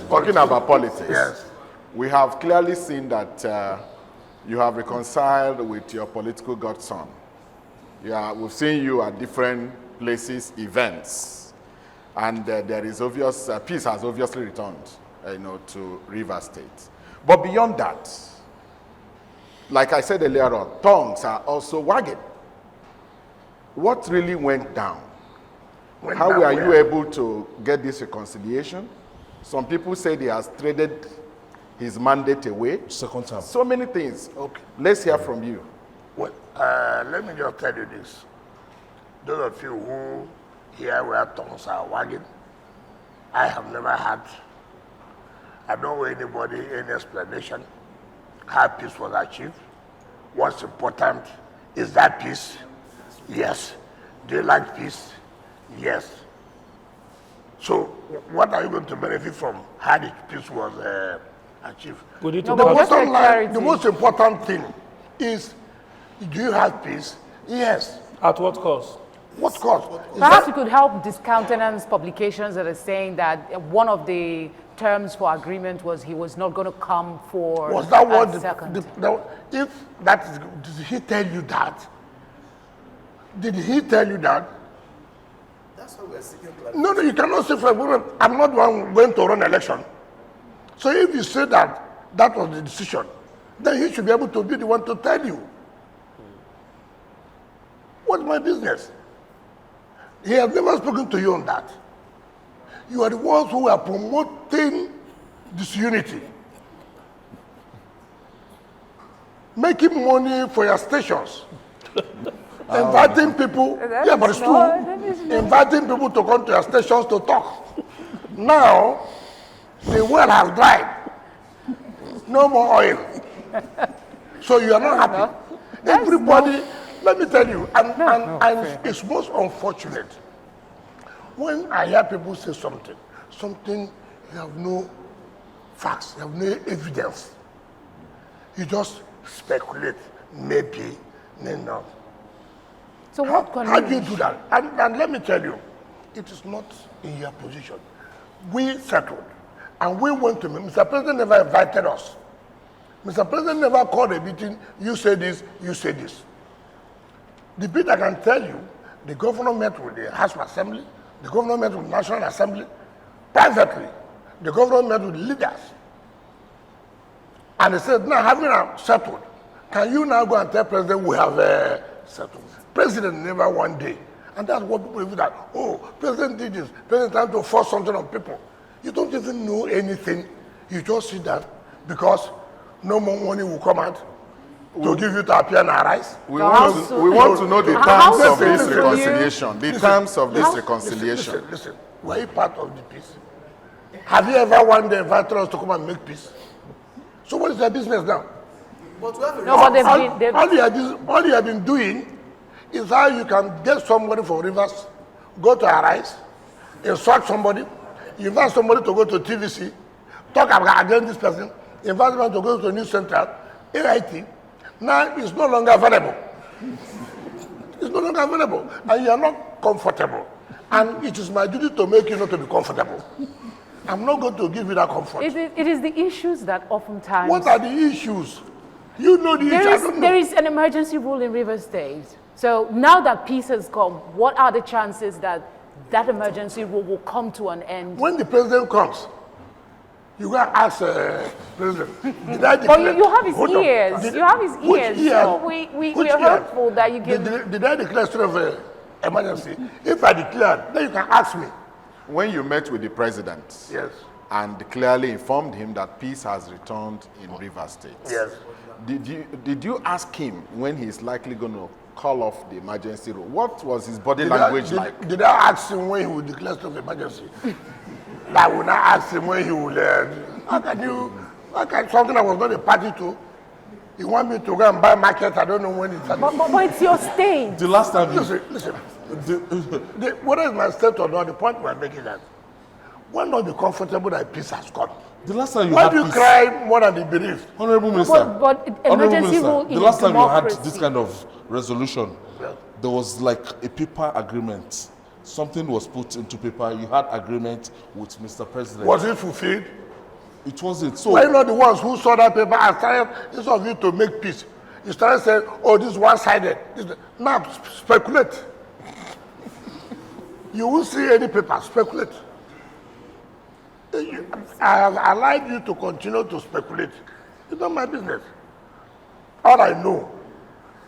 Talking about politics. Yes. We have clearly seen that you have reconciled with your political godson. Yeah, we've seen you at different places, events, and there is obvious peace has obviously returned, to Rivers State. But beyond that, like I said earlier on, tongues are also wagging. What really went down? How were you able to get this reconciliation? Some people say he has traded his mandate away. Second term. So many things. Okay. Let's hear from you. Well, let me just tell you this. Those of you who hear where tongues are wagging, I have never had, I don't owe anybody any explanation how peace was achieved. What's important is that peace. Yes. Do you like peace? Yes. So what are you going to benefit from how the peace was achieved? The most important thing is, do you have peace? Yes. At what cost? What cost? Perhaps you could help discountenance publications that are saying that one of the terms for agreement was he was not going to come for was that what if that is, did he tell you that? Did he tell you that? That's why we're seeking clarity. No, you cannot say for women, I'm not the one going to run election. So if you say that that was the decision, then he should be able to be the one to tell you. What's my business? He has never spoken to you on that. You are the ones who are promoting disunity, making money for your stations, inviting people, but it's true, inviting people to come to your stations to talk. Now, the well has dried. No more oil. So you are not happy. Everybody, let me tell you, and it's most unfortunate when I hear people say something you have no facts, you have no evidence. You just speculate, maybe, no. So how do you do that? And let me tell you, it is not in your position. We settled, and we went to Mr. President never invited us. Mr. President never called a meeting, you say this, you say this. The bit I can tell you, the governor met with the House of Assembly, the governor met with the National Assembly, privately. The governor met with leaders. And they said, now having settled, can you now go and tell President we have settled? President never one day. And that's what people do that, President did this, President trying to force something on people. You don't even know anything. You just see that because no more money will come out to give you to appear and arise. We want to know the terms of this reconciliation. The terms of this reconciliation. Listen, were you part of the peace? Have you ever one day invited us to come and make peace? So what is their business now? But we have all you have been doing is how you can get somebody from Rivers, go to Arise, instruct somebody, invite somebody to go to TVC, talk against this person, invite them to go to News Central, AIT. Now it's no longer available. It's no longer available. And you are not comfortable. And it is my duty to make you not to be comfortable. I'm not going to give you that comfort. It is the issues that oftentimes... What are the issues? You know the issues. There is an emergency rule in Rivers State. So now that peace has come, what are the chances that that emergency rule will come to an end? When the president comes, you go and ask President, did I declare? But you have his ears. You have his ears. Ear? So we are hopeful that you give... Did I declare state of emergency? If I declared, then you can ask me. When you met with the president, yes, and clearly informed him that peace has returned in Rivers State, yes, did you ask him when he's likely going to call off the emergency rule? What was his body language like? Did I ask him when he would declare state of emergency? I would not ask him when he would. Something I was not a party to. You want me to go and buy market? I don't know when it's. But it's your state. The last time. Listen. Whether it's my state or not, the point we're making that why not be comfortable that peace has come? The last time you why had do you peace, cry more than the bereaved? Honorable Minister. But emergency rule in the last time democracy. you had this kind of resolution, there was like a paper agreement. Something was put into paper. You had agreement with Mr. President. Was it fulfilled? It wasn't. So Were you not the ones who saw that paper and started, instead of you to make peace, you started saying, oh, this is one-sided. Now, speculate. You won't see any paper, speculate. I have allowed you to continue to speculate. It's not my business. All I know,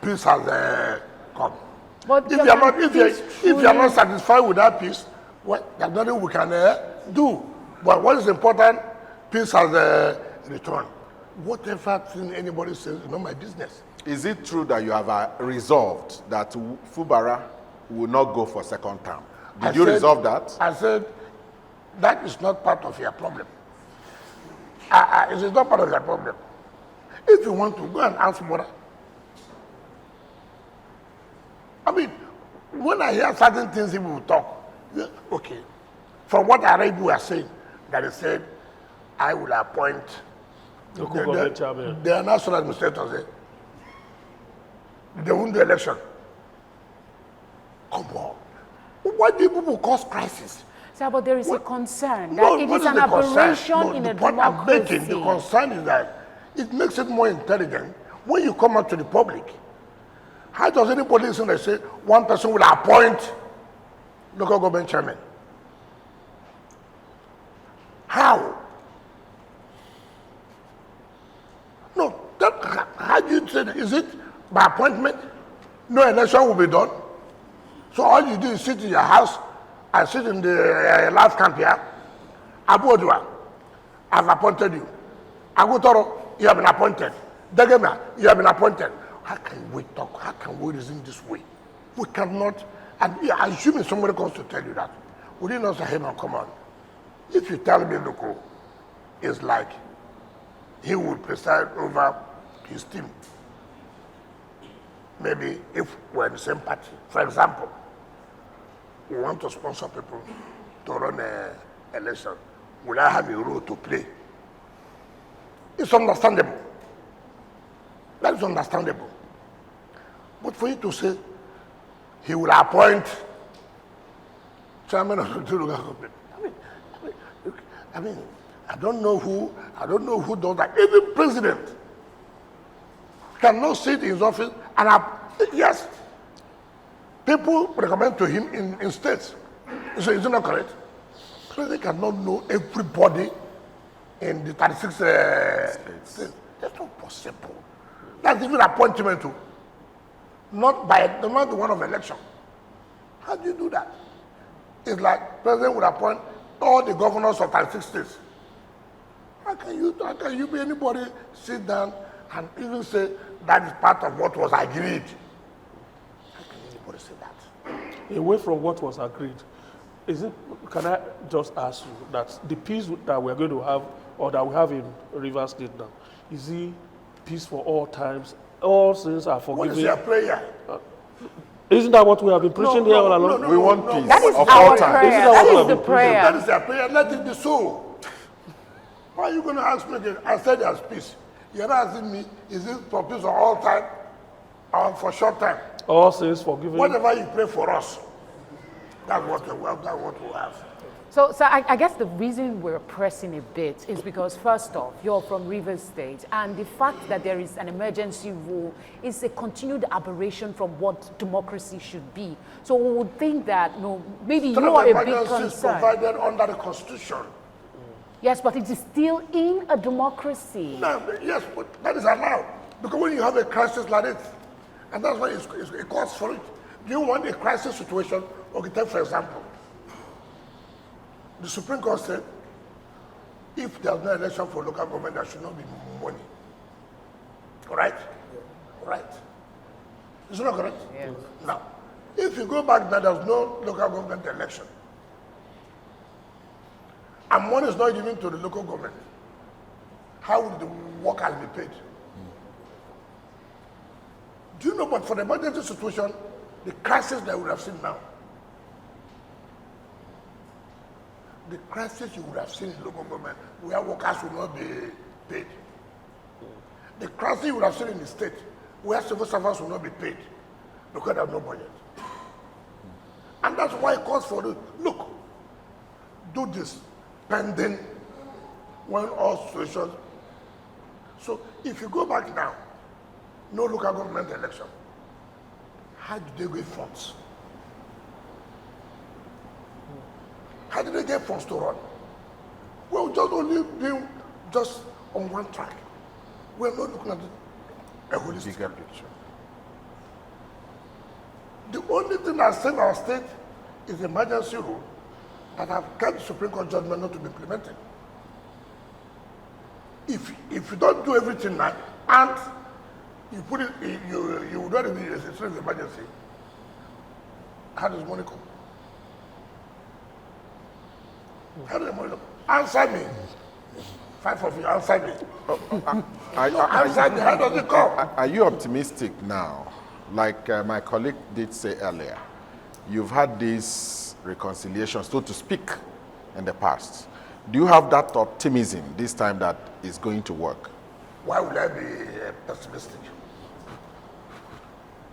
peace has come. But If you are not satisfied with that peace, well, there's nothing we can do. But what is important, peace has returned. Whatever thing anybody says is not my business. Is it true that you have resolved that Fubara will not go for second term? Did you resolve that? I said, that is not part of your problem. It is not part of your problem. If you want to, go and ask Fubara. I mean, when I hear certain things people will talk, okay. From what I read, you are saying, that he said, I will appoint the national administrators. They won the election. Come on. Why do people cause crisis? Sir, but there is a concern that it is an aberration in a democracy. The concern is that it makes it more intelligent when you come out to the public. How does anybody listen and say one person will appoint local government chairman? How? No, how do you say that? Is it by appointment? No election will be done. So all you do is sit in your house and sit in the last camp here. Abu Odua, I've appointed you. Agutoro, you have been appointed. Degema, you have been appointed. How can we talk? How can we reason this way? We cannot, and assuming somebody comes to tell you that, would you not say, hey man, come on. If you tell me, look, it's like he would preside over his team. Maybe if we're in the same party. For example, we want to sponsor people to run an election. Will I have a role to play? It's understandable. That is understandable. But for you to say he will appoint chairman of the local government, I mean, I don't know who does that. Even president cannot sit in his office and yes, people recommend to him in states. So is it not correct? President cannot know everybody in the 36 states. That's not possible. That's even appointment too. Not the one of election. How do you do that? It's like president would appoint all the governors of 36 states. How can you be anybody sit down and even say that is part of what was agreed? How can anybody say that? Away from what was agreed, can I just ask you that the peace that we're going to have, or that we have in Rivers State now, is it peace for all times? All sins are forgiven. What is your prayer? Isn't that what we have been preaching here all along? We want peace. That is of our all time. prayer. That is the prayer. That is your prayer. Let it be so. Why are you going to ask me again? I said there's peace. You're not asking me, is it for peace for all time or for short time? All sins forgiven. Whatever you pray for us, that's what we have. So I guess the reason we're pressing a bit is because, first off, you're from Rivers State, and the fact that there is an emergency rule is a continued aberration from what democracy should be. So we would think that, maybe you are a big concern. Is provided under the Constitution. Yes, but it is still in a democracy. No, yes, but that is allowed. Because when you have a crisis like this, and that's why it calls for it. Do you want a crisis situation? Okay, take for example, the Supreme Court said, if there's no election for local government, there should not be money. All right? All right. Is it not correct? Yes. Now, if you go back now, there's no local government election, and money is not given to the local government, how will the workers be paid? Do you know, but for the emergency situation, the crisis that we would have seen now, the crisis you would have seen in local government where workers will not be paid. The crisis you would have seen in the state where civil servants will not be paid because there's no budget. And that's why it calls for the, look, do this pending when all situations. So if you go back now, no local government election, how do they get funds? How did they get funds to run? We're just only being just on one track. We're not looking at a holistic picture. The only thing that saved our state is the emergency rule that have kept the Supreme Court judgment not to be implemented. If you don't do everything now, and you put it, you would not be a state of emergency, how does money come? How does money come? Answer me. 5 of you, answer me. Answer me, how does it come? Are you optimistic now? Like my colleague did say earlier, you've had these reconciliations, so to speak, in the past. Do you have that optimism this time that is going to work? Why would I be pessimistic?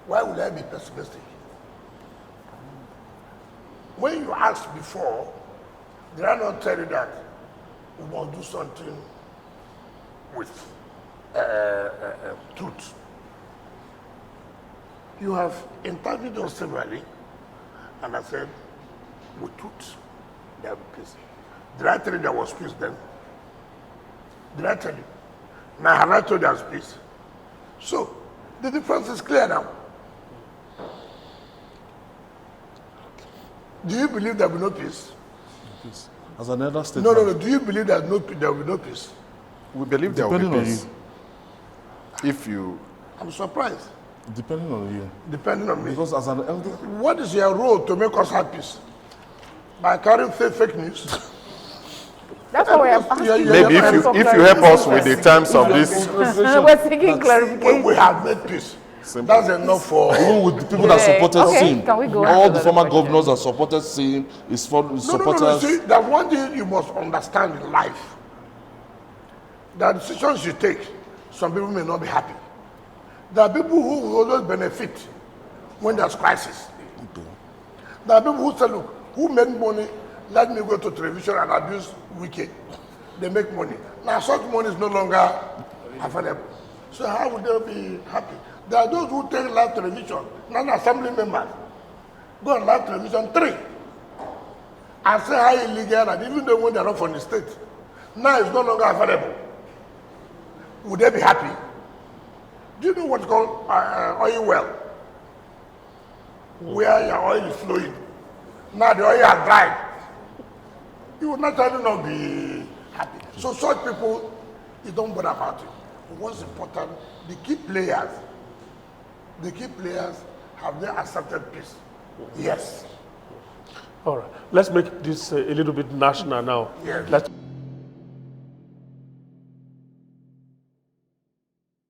Why would I be pessimistic? When you asked before, did I not tell you that we must do something with truth? You have interviewed us severally, and I said, with truth, there will be peace. Did I tell you there was peace then? Did I tell you? Now, have I told you there's peace? So, the difference is clear now. Do you believe there will be no peace? Peace. As another state. No. Do you believe there will be no peace? We believe there will be Depending on peace. If you... I'm surprised. Depending on you. Depending on me. Because as an elder, What is your role to make us have peace? By carrying fake news? That's what we're asking. Maybe if you help us with the terms of this, We're seeking clarification. We have made peace. Simple. That's enough for... even with the people that supported Okay, Sim, can we go on all to the another former question? governors that supported Sim, his No. supporters. See, there's one thing you must understand in life. The decisions you take, some people may not be happy. There are people who will always benefit when there's crisis. There are people who say, look, who made money, let me go to television and abuse Wike. They make money. Now such money is no longer available. So how would they be happy? There are those who take live television, non-assembly members, go on live television 3 and say how illegal, and even though when they're not from the state, now it's no longer available. Would they be happy? Do you know what's called oil well? Where your oil is flowing. Now the oil has dried. You would naturally not be happy. So such people, you don't bother about it. But what's important, the key players have they accepted peace? Yes. All right. Let's make this a little bit national now. Yes. Let's